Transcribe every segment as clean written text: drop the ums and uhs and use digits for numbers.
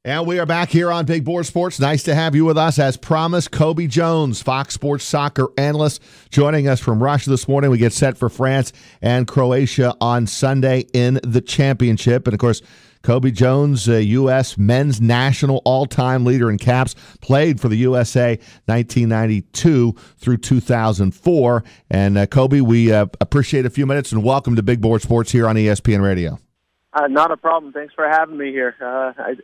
And we are back here on Big Board Sports. Nice to have you with us. As promised, Cobi Jones, Fox Sports soccer analyst, joining us from Russia this morning. We get set for France and Croatia on Sunday in the championship. And, of course, Cobi Jones, U.S. men's national all-time leader in caps, played for the USA 1992 through 2004. And, Cobi, we appreciate a few minutes and welcome to Big Board Sports here on ESPN Radio. Not a problem. Thanks for having me here.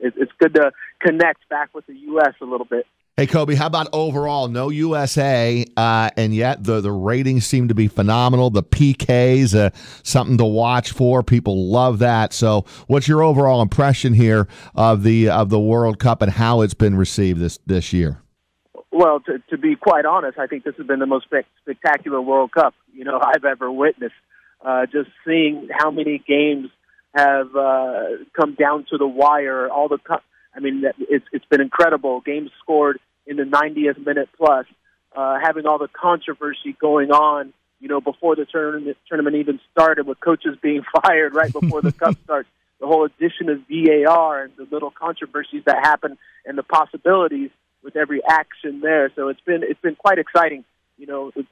It's good to connect back with the U.S. a little bit. Hey, Cobi, how about overall? No USA, and yet the ratings seem to be phenomenal. The PKs, something to watch for. People love that. So what's your overall impression here of the World Cup and how it's been received this year? Well, to be quite honest, I think this has been the most spectacular World Cup I've ever witnessed. Just seeing how many games have come down to the wire. It's been incredible. Games scored in the 90th minute plus, having all the controversy going on, before the tournament even started, with coaches being fired right before the cup starts. The whole addition of VAR and the little controversies that happen and the possibilities with every action there. So it's been quite exciting,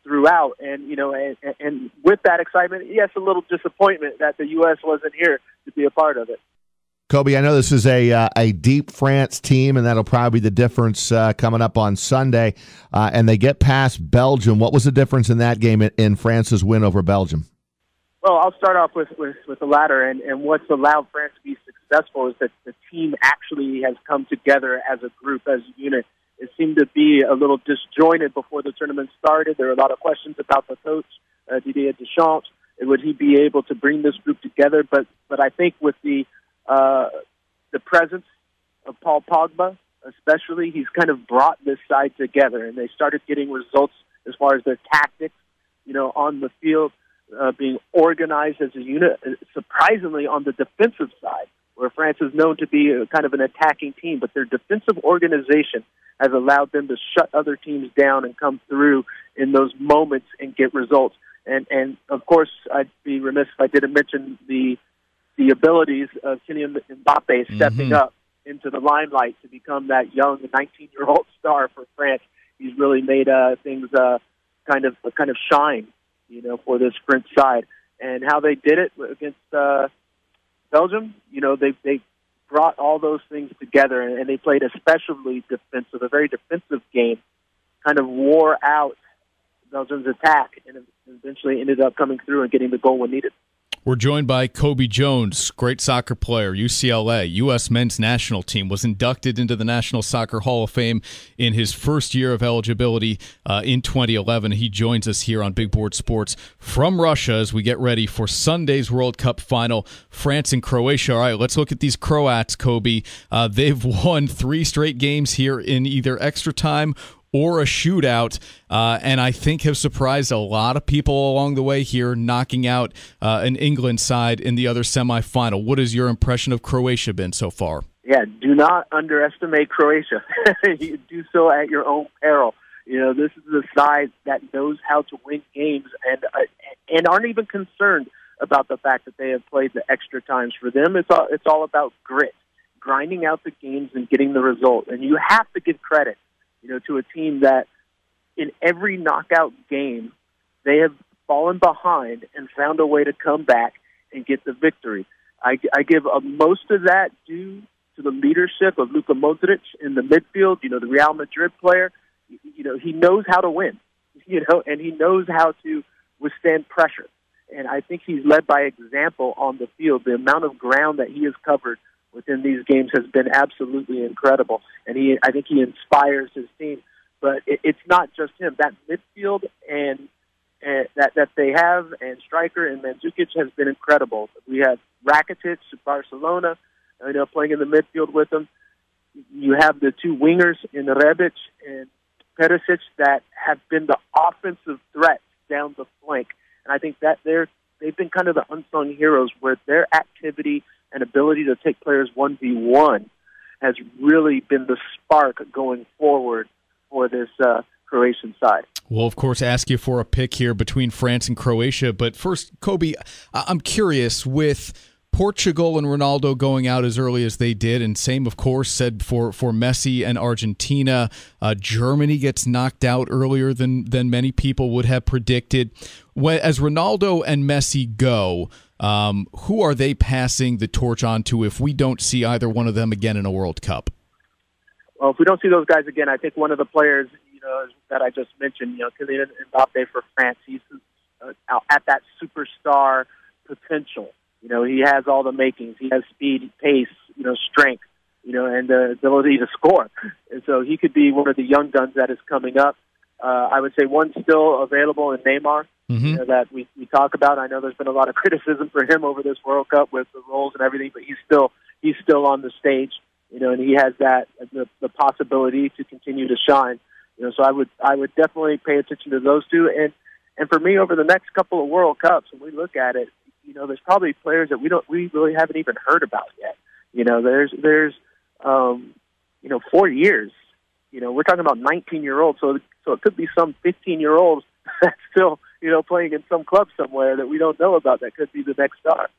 throughout, and with that excitement, yes, a little disappointment that the U.S. wasn't here to be a part of it. Cobi, I know this is a deep France team, and that'll probably be the difference coming up on Sunday. And they get past Belgium. What was the difference in that game in France's win over Belgium? Well, I'll start off with the latter, and what's allowed France to be successful is that the team actually has come together as a group, as a unit. It seemed to be a little disjointed before the tournament started. There were a lot of questions about the coach, Didier Deschamps. Would he be able to bring this group together? But I think with the presence of Paul Pogba, especially, he's kind of brought this side together, and they started getting results as far as their tactics, on the field, being organized as a unit. Surprisingly, on the defensive side, where France is known to be kind of an attacking team, but their defensive organization has allowed them to shut other teams down and come through in those moments and get results. And of course, I'd be remiss if I didn't mention the abilities of Kylian Mbappe stepping up into the limelight to become that young 19-year-old star for France. He's really made things kind of shine, for this French side. And how they did it against Belgium, they brought all those things together, and they played especially defensive, a very defensive game, kind of wore out Belgium's attack, and eventually ended up coming through and getting the goal when needed. We're joined by Cobi Jones, great soccer player, UCLA, U.S. men's national team, was inducted into the National Soccer Hall of Fame in his first year of eligibility in 2011. He joins us here on Big Board Sports from Russia as we get ready for Sunday's World Cup final, France and Croatia. All right, let's look at these Croats, Cobi. They've won 3 straight games here in either extra time or a shootout, and I think have surprised a lot of people along the way here, knocking out an England side in the other semifinal. What has your impression of Croatia been so far? Yeah, do not underestimate Croatia. You do so at your own peril. This is a side that knows how to win games and aren't even concerned about the fact that they have played the extra times. For them, it's all about grit, grinding out the games and getting the result. And you have to give credit to a team that in every knockout game, they have fallen behind and found a way to come back and get the victory. I give most of that due to the leadership of Luka Modric in the midfield, the Real Madrid player. He knows how to win, and he knows how to withstand pressure. And I think he's led by example on the field. The amount of ground that he has covered within these games has been absolutely incredible, and I think he inspires his team. But it's not just him. That midfield and that they have, and striker and Mandzukic has been incredible. We have Rakitic, Barcelona, playing in the midfield with them. You have the 2 wingers in Rebic and Perisic that have been the offensive threat down the flank, and I think that they've been kind of the unsung heroes, where their activity and ability to take players 1v1 has really been the spark going forward for this Croatian side. We'll, of course, ask you for a pick here between France and Croatia. But first, Cobi, I'm curious, with Portugal and Ronaldo going out as early as they did, and same, of course, said for Messi and Argentina. Germany gets knocked out earlier than many people would have predicted. As Ronaldo and Messi go, who are they passing the torch on to if we don't see either one of them again in a World Cup? Well, if we don't see those guys again, I think one of the players, that I just mentioned, Kylian Mbappe for France, he's at that superstar potential. He has all the makings. He has speed, pace, strength, and the ability to score. And so he could be one of the young guns that is coming up. I would say one still available in Neymar that we talk about. I know there's been a lot of criticism for him over this World Cup with the roles and everything, but he's still on the stage, and he has that the possibility to continue to shine. So I would definitely pay attention to those two. And for me, over the next couple of World Cups, when we look at it, there's probably players that we really haven't even heard about yet. There's 4 years. We're talking about 19-year-olds, so it could be some 15-year-olds that's still playing in some club somewhere that we don't know about. That could be the next star.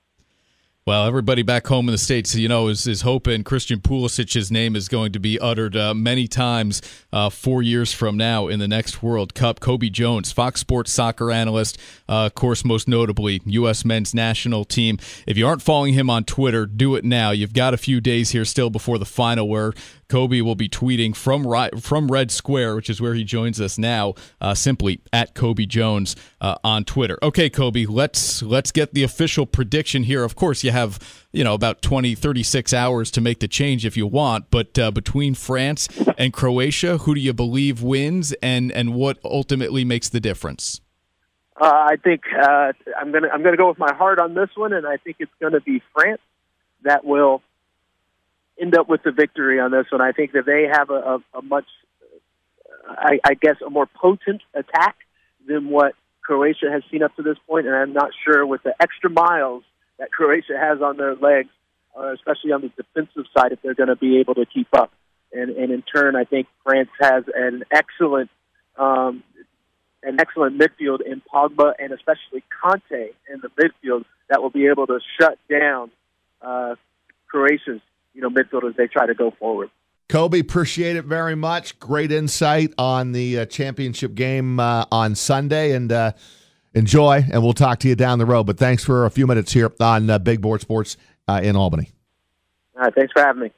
Well, everybody back home in the States, is hoping Christian Pulisic's name is going to be uttered many times 4 years from now in the next World Cup. Cobi Jones, Fox Sports soccer analyst, of course, most notably, U.S. men's national team. If you aren't following him on Twitter, do it now. You've got a few days here still before the final where Cobi will be tweeting from Red Square, which is where he joins us now, simply at Cobi Jones on Twitter. Okay, Cobi, let's get the official prediction here. Of course, you have about 36 hours to make the change if you want, but between France and Croatia, who do you believe wins, and what ultimately makes the difference? I think I'm gonna go with my heart on this one, and I think it's going to be France that will end up with the victory on this one. I think that they have a much, I guess, a more potent attack than what Croatia has seen up to this point, and I'm not sure with the extra miles that Croatia has on their legs, especially on the defensive side, if they're going to be able to keep up. And in turn, I think France has an excellent midfield in Pogba and especially Conte in the midfield that will be able to shut down Croatia's midfield as they try to go forward. Cobi, appreciate it very much. Great insight on the championship game on Sunday, and enjoy, and we'll talk to you down the road. But thanks for a few minutes here on Big Board Sports in Albany. All right, thanks for having me.